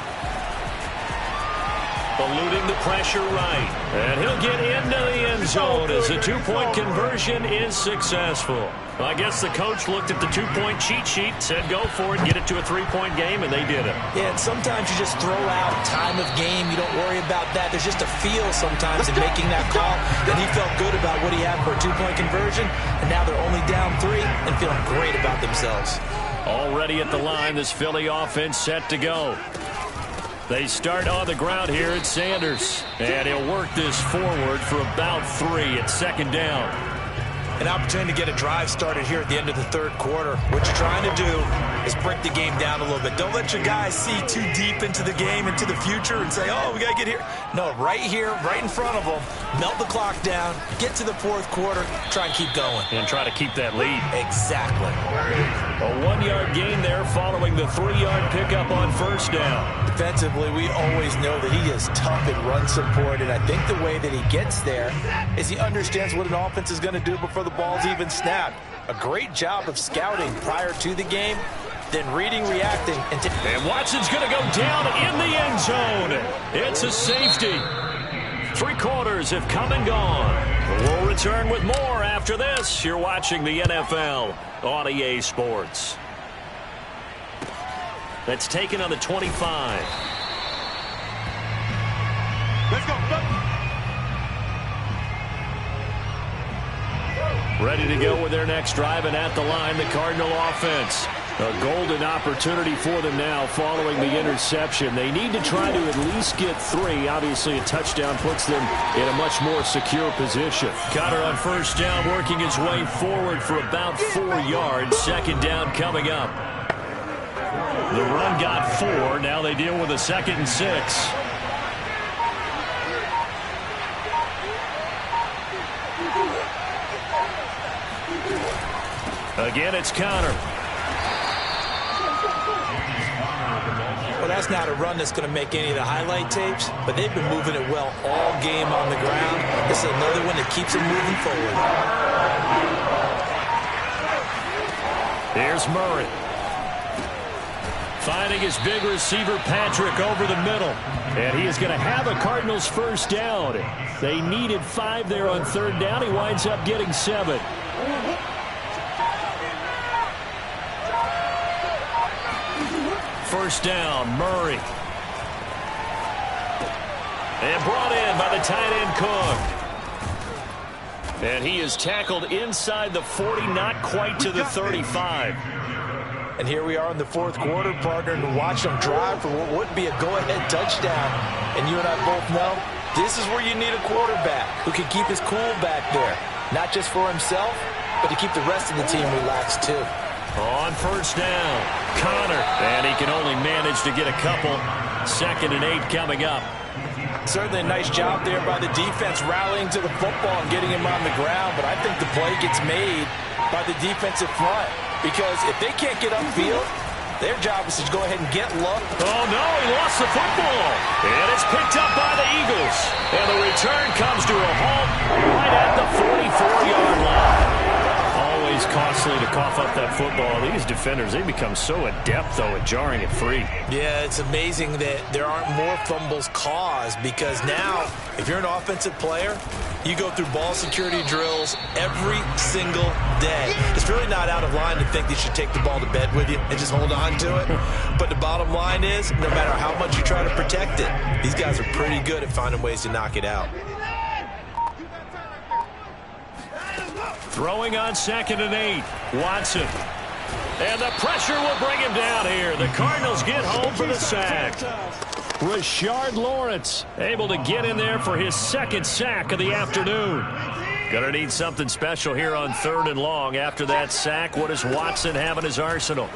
Eluding the pressure right. And he'll get into the end zone as the 2-point conversion is successful. Well, I guess the coach looked at the 2-point cheat sheet, said go for it, get it to a 3-point game, and they did it. Yeah, and sometimes you just throw out time of game. You don't worry about that. There's just a feel sometimes in making that call, and he felt good about what he had for a 2-point conversion, and now they're only down 3 and feeling great about themselves. Already at the line, this Philly offense set to go. They start on the ground here at Sanders, and he'll work this forward for about 3 at 2nd down. An opportunity to get a drive started here at the end of the 3rd quarter. What you're trying to do is break the game down a little bit. Don't let your guys see too deep into the game, into the future, and say, oh, we got to get here. No, right here, right in front of them, melt the clock down, get to the 4th quarter, try and keep going. And try to keep that lead. Exactly. A 1-yard gain there following the 3-yard pickup on 1st down. Defensively, we always know that he is tough in run support, and I think the way that he gets there is he understands what an offense is going to do before the ball's even snapped. A great job of scouting prior to the game, then reading, reacting, and Watson's going to go down in the end zone. It's a safety. 3 quarters have come and gone. We'll return with more after this. You're watching the NFL on EA Sports. That's taken on the 25. Let's go. Ready to go with their next drive, and at the line, the Cardinal offense. A golden opportunity for them now following the interception. They need to try to at least get 3. Obviously, a touchdown puts them in a much more secure position. Connor on first down, working his way forward for about 4 yards. Second down coming up. The run got 4. Now they deal with a 2nd and 6. Again, it's Connor. Well, that's not a run that's going to make any of the highlight tapes, but they've been moving it well all game on the ground. This is another one that keeps them moving forward. Here's Murray. Finding his big receiver, Patrick, over the middle. And he is going to have a Cardinals first down. They needed 5 there on 3rd down. He winds up getting 7. First down, Murray. And brought in by the tight end Cook. And he is tackled inside the 40, not quite to the 35. And here we are in the 4th quarter, partner, to watch them drive for what would be a go-ahead touchdown. And you and I both know this is where you need a quarterback who can keep his cool back there. Not just for himself, but to keep the rest of the team relaxed too. On first down, Connor. And he can only manage to get a couple. 2nd and 8 coming up. Certainly a nice job there by the defense rallying to the football and getting him on the ground. But I think the play gets made by the defensive front. Because if they can't get upfield, their job is to go ahead and get luck. Oh, no, he lost the football. And it's picked up by the Eagles. And the return comes to a halt right at the 44-yard line. Always costly to cough up that football. These defenders, they become so adept, though, at jarring it free. Yeah, it's amazing that there aren't more fumbles caused, because now, if you're an offensive player, you go through ball security drills every single day. It's really not out of line to think that you should take the ball to bed with you and just hold on to it. But the bottom line is, no matter how much you try to protect it, these guys are pretty good at finding ways to knock it out. Throwing on 2nd and 8. Watson. And the pressure will bring him down here. The Cardinals get home for the sack. Rashard Lawrence able to get in there for his 2nd sack of the afternoon. Gonna need something special here on 3rd and long. After that sack, what does Watson have in his arsenal?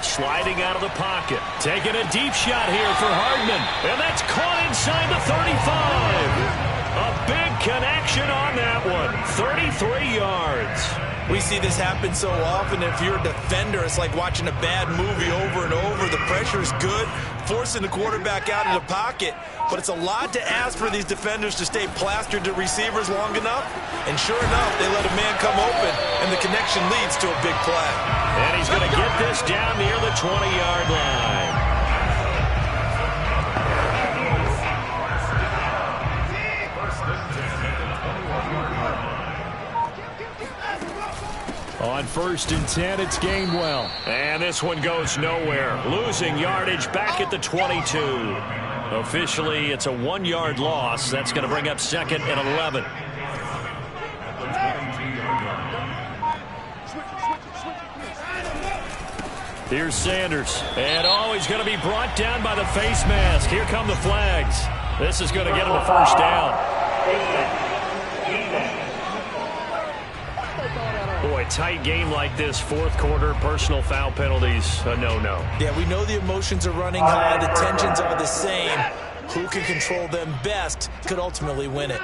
Sliding out of the pocket. Taking a deep shot here for Hardman. And that's caught inside the 35. A big connection on that one. 33 yards. We see this happen so often. If you're a defender, it's like watching a bad movie over and over. The pressure is good, forcing the quarterback out of the pocket. But it's a lot to ask for these defenders to stay plastered to receivers long enough. And sure enough, they let a man come open, and the connection leads to a big play. And he's going to get this down near the 20-yard line. On 1st and 10, it's Gainwell. And this one goes nowhere. Losing yardage back at the 22. Officially, it's a 1-yard loss. That's going to bring up 2nd and 11. Here's Sanders. And he's going to be brought down by the face mask. Here come the flags. This is going to get him a first down. Boy, tight game like this, 4th quarter, personal foul penalties, a no-no. Yeah, we know the emotions are running high, the tensions are the same. Who can control them best could ultimately win it.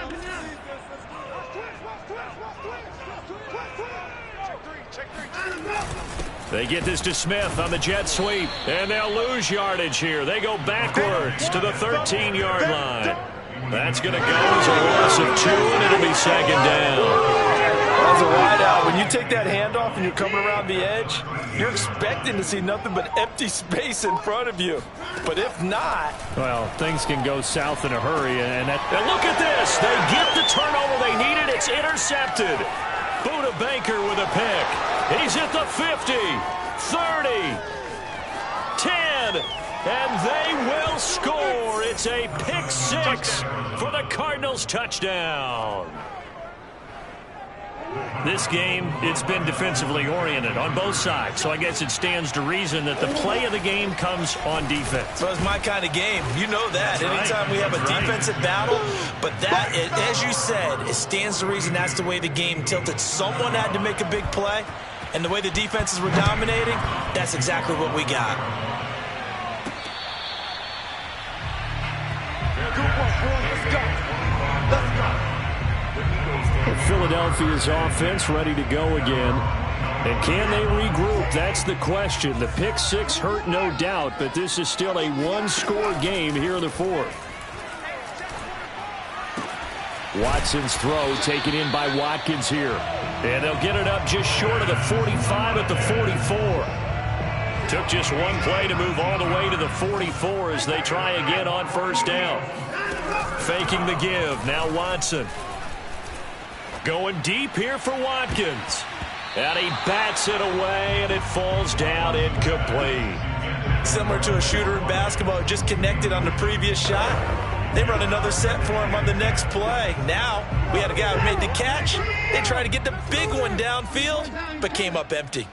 They get this to Smith on the jet sweep, and they'll lose yardage here. They go backwards to the 13-yard line. That's going to go as a loss of 2, and it'll be 2nd down. As a wideout, when you take that handoff and you're coming around the edge, you're expecting to see nothing but empty space in front of you. But if not... Well, things can go south in a hurry. And look at this. They get the turnover they needed. It's intercepted. Buda Baker with a pick. He's at the 50, 30, 10, And they will score. It's a pick six for the Cardinals touchdown. This game, it's been defensively oriented on both sides, so I guess it stands to reason that the play of the game comes on defense. So it's my kind of game. You know that. That's Anytime right. we have a That's defensive battle, but that, as you said, it stands to reason that's the way the game tilted. Someone had to make a big play, and the way the defenses were dominating, that's exactly what we got. Philadelphia's offense ready to go again. And can they regroup? That's the question. The pick six hurt, no doubt, but this is still a one-score game here in the fourth. Watson's throw taken in by Watkins here. And they'll get it up just short of the 45 at the 44. Took just one play to move all the way to the 44 as they try again on first down. Faking the give. Now Watson. Going deep here for Watkins. And he bats it away, and it falls down incomplete. Similar to a shooter in basketball, just connected on the previous shot. They run another set for him on the next play. Now, we had a guy who made the catch. They tried to get the big one downfield, but came up empty.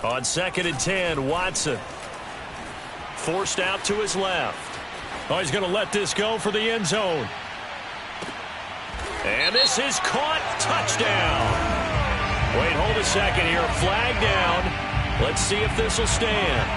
On 2nd and 10, Watson. Forced out to his left. Oh, he's going to let this go for the end zone. And this is caught. Touchdown. Wait, hold a second here. Flag down. Let's see if this will stand.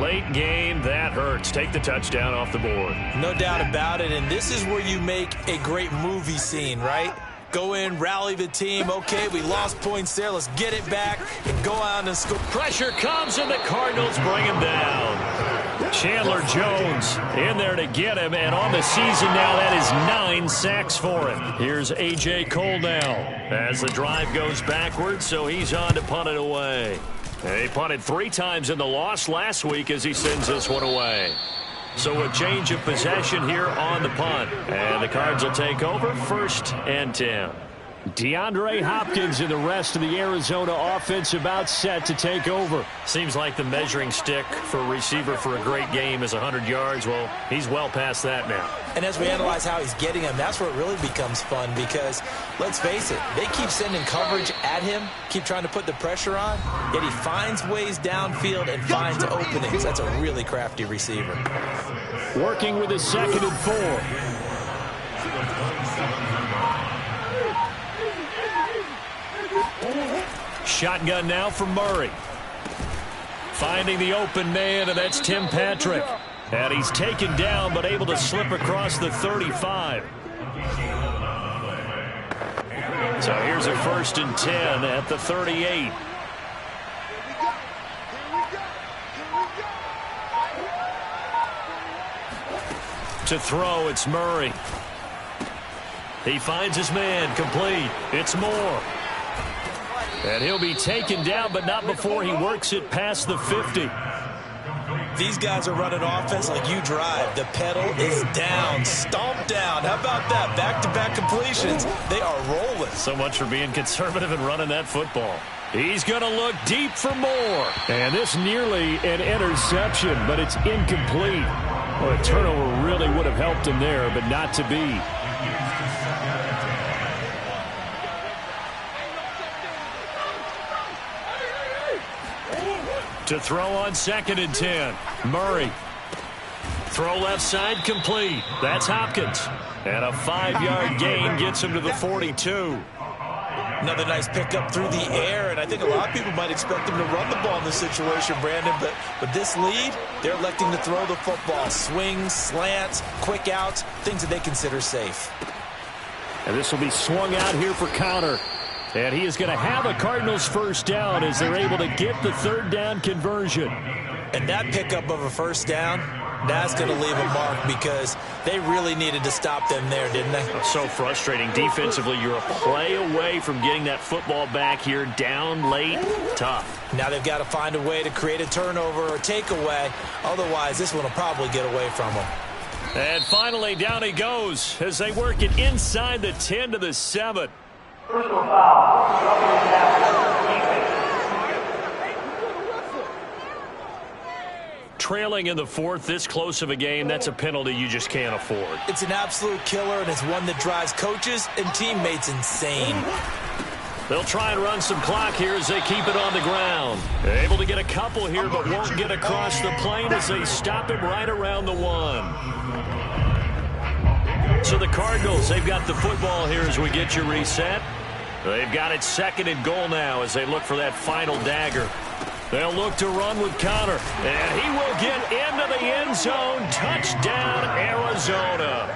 Late game, that hurts. Take the touchdown off the board. No doubt about it, and this is where you make a great movie scene, right? Go in, rally the team. Okay, we lost points there. Let's get it back and go out and score. Pressure comes, and the Cardinals bring him down. Chandler Jones in there to get him, and on the season now, that is 9 sacks for him. Here's A.J. Cole now as the drive goes backwards, so he's on to punt it away. He punted 3 times in the loss last week as he sends this one away. So a change of possession here on the punt. And the Cards will take over 1st and 10. DeAndre Hopkins and the rest of the Arizona offense about set to take over. Seems like the measuring stick for a receiver for a great game is 100 yards. Well, he's well past that now. And as we analyze how he's getting them, that's where it really becomes fun because, let's face it, they keep sending coverage at him, keep trying to put the pressure on, yet he finds ways downfield and finds openings. That's a really crafty receiver. Working with his 2nd and 4. Shotgun now for Murray. Finding the open man, and that's Tim Patrick. And he's taken down, but able to slip across the 35. So here's a 1st and 10 at the 38. To throw, it's Murray. He finds his man, complete. It's Moore. And he'll be taken down, but not before he works it past the 50. These guys are running offense like you drive. The pedal is down, stomped down. How about that? Back-to-back completions. They are rolling. So much for being conservative and running that football. He's going to look deep for Moore. And this nearly an interception, but it's incomplete. Well, a turnover really would have helped him there, but not to be. To throw on 2nd and 10. Murray. Throw left side complete. That's Hopkins. And a 5-yard gain gets him to the 42. Another nice pickup through the air, and I think a lot of people might expect him to run the ball in this situation, Brandon, but with this lead, they're electing to throw the football. Swings, slants, quick outs, things that they consider safe. And this will be swung out here for Counter. And he is going to have a Cardinals 1st down as they're able to get the 3rd down conversion. And that pickup of a 1st down, that's going to leave a mark because they really needed to stop them there, didn't they? So frustrating. Defensively, you're a play away from getting that football back here down late. Tough. Now they've got to find a way to create a turnover or takeaway. Otherwise, this one will probably get away from them. And finally, down he goes as they work it inside the 10 to the 7. Personal foul. Trailing in the fourth, this close of a game, that's a penalty you just can't afford. It's an absolute killer, and it's one that drives coaches and teammates insane. They'll try and run some clock here as they keep it on the ground. They're able to get a couple here, but won't get across the plane as they stop him right around the 1. So the Cardinals, they've got the football here as we get you reset. They've got it 2nd and goal now as they look for that final dagger. They'll look to run with Connor, and he will get into the end zone. Touchdown, Arizona.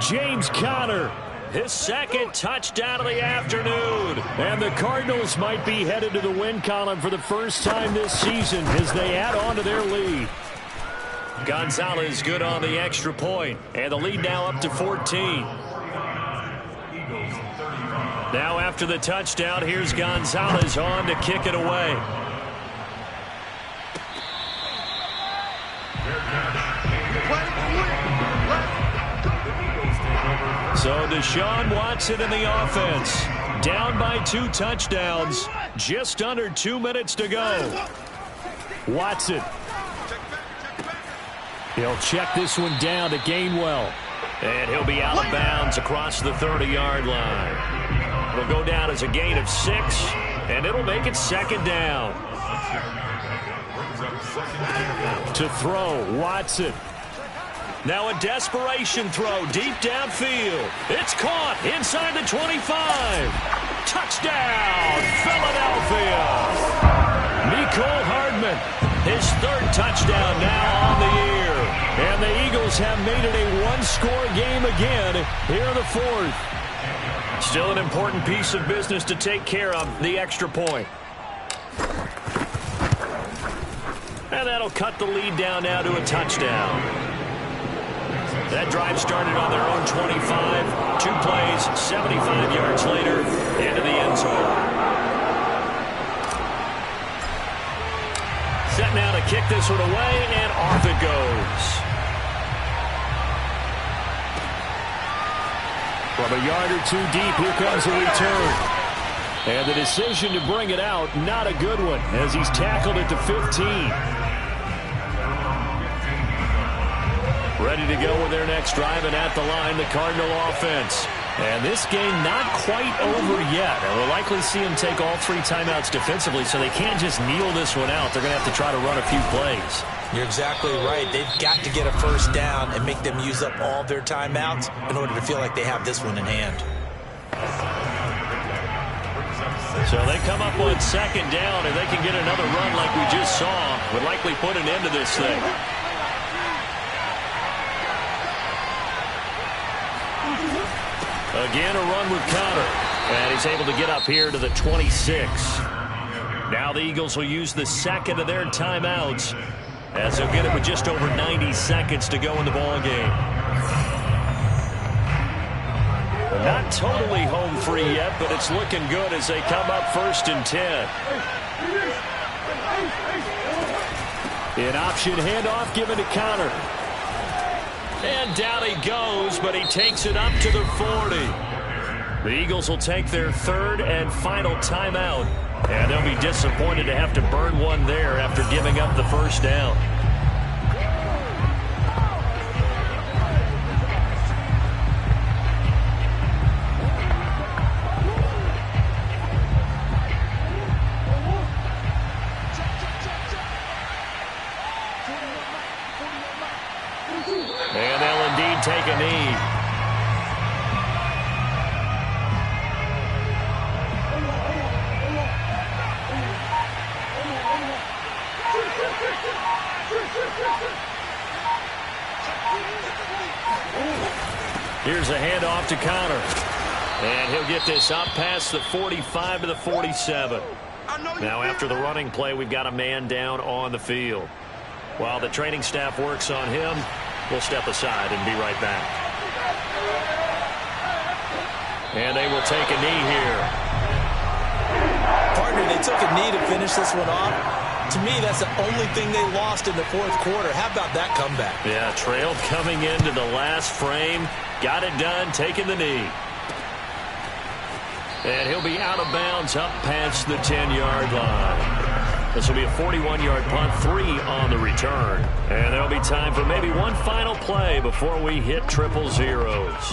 James Conner, his 2nd touchdown of the afternoon. And the Cardinals might be headed to the win column for the first time this season as they add on to their lead. Gonzalez good on the extra point, and the lead now up to 14. Now after the touchdown, here's Gonzalez on to kick it away. So Deshaun Watson in the offense. Down by 2 touchdowns. Just under 2 minutes to go. Watson. He'll check this one down to Gainwell. And he'll be out of bounds across the 30-yard line. It'll go down as a gain of 6, and it'll make it 2nd down. To throw, Watson. Now a desperation throw deep downfield. It's caught inside the 25. Touchdown, Philadelphia. Mecole Hardman, his 3rd touchdown now on the year. And the Eagles have made it a 1-score game again here in the 4th. Still an important piece of business to take care of, the extra point. And that'll cut the lead down now to a touchdown. That drive started on their own 25. 2 plays, 75 yards later, into the end zone. Set now to kick this one away, and off it goes. From a yard or 2 deep, here comes a return. And the decision to bring it out, not a good one, as he's tackled at the 15. Ready to go with their next drive, and at the line, the Cardinal offense. And this game not quite over yet. And we'll likely see them take all 3 timeouts defensively, so they can't just kneel this one out. They're going to have to try to run a few plays. You're exactly right. They've got to get a first down and make them use up all their timeouts in order to feel like they have this one in hand. So they come up on 2nd down, and they can get another run like we just saw. Would likely put an end to this thing. Again, a run with Connor. And he's able to get up here to the 26. Now the Eagles will use the 2nd of their timeouts as they'll get it with just over 90 seconds to go in the ballgame. Not totally home free yet, but it's looking good as they come up 1st and 10. An option handoff given to Connor. And down he goes, but he takes it up to the 40. The Eagles will take their 3rd and final timeout, and they'll be disappointed to have to burn one there after giving up the first down. And they'll indeed take a knee. Here's a handoff to Connor. And he'll get this up past the 45 to the 47. Now after the running play, we've got a man down on the field. While the training staff works on him, we'll step aside and be right back. And they will take a knee here. Partner, they took a knee to finish this one off. To me, that's the only thing they lost in the fourth quarter. How about that comeback? Yeah, trailed coming into the last frame. Got it done, taking the knee. And he'll be out of bounds up past the 10-yard line. This will be a 41-yard punt, 3 on the return. And there'll be time for maybe one final play before we hit triple zeros.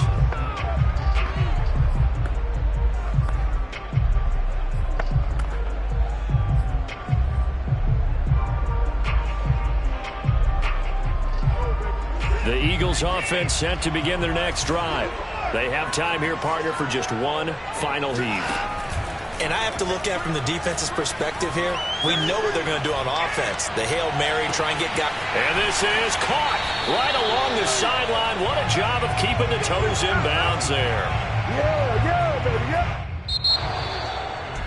The Eagles offense set to begin their next drive. They have time here, partner, for just one final heave. And I have to look at it from the defense's perspective here. We know what they're going to do on offense. The Hail Mary, try and get guys. And this is caught right along the sideline. What a job of keeping the toes in bounds there. Yeah, baby, yeah.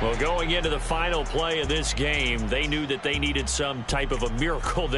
Well, going into the final play of this game, they knew that they needed some type of a miracle there.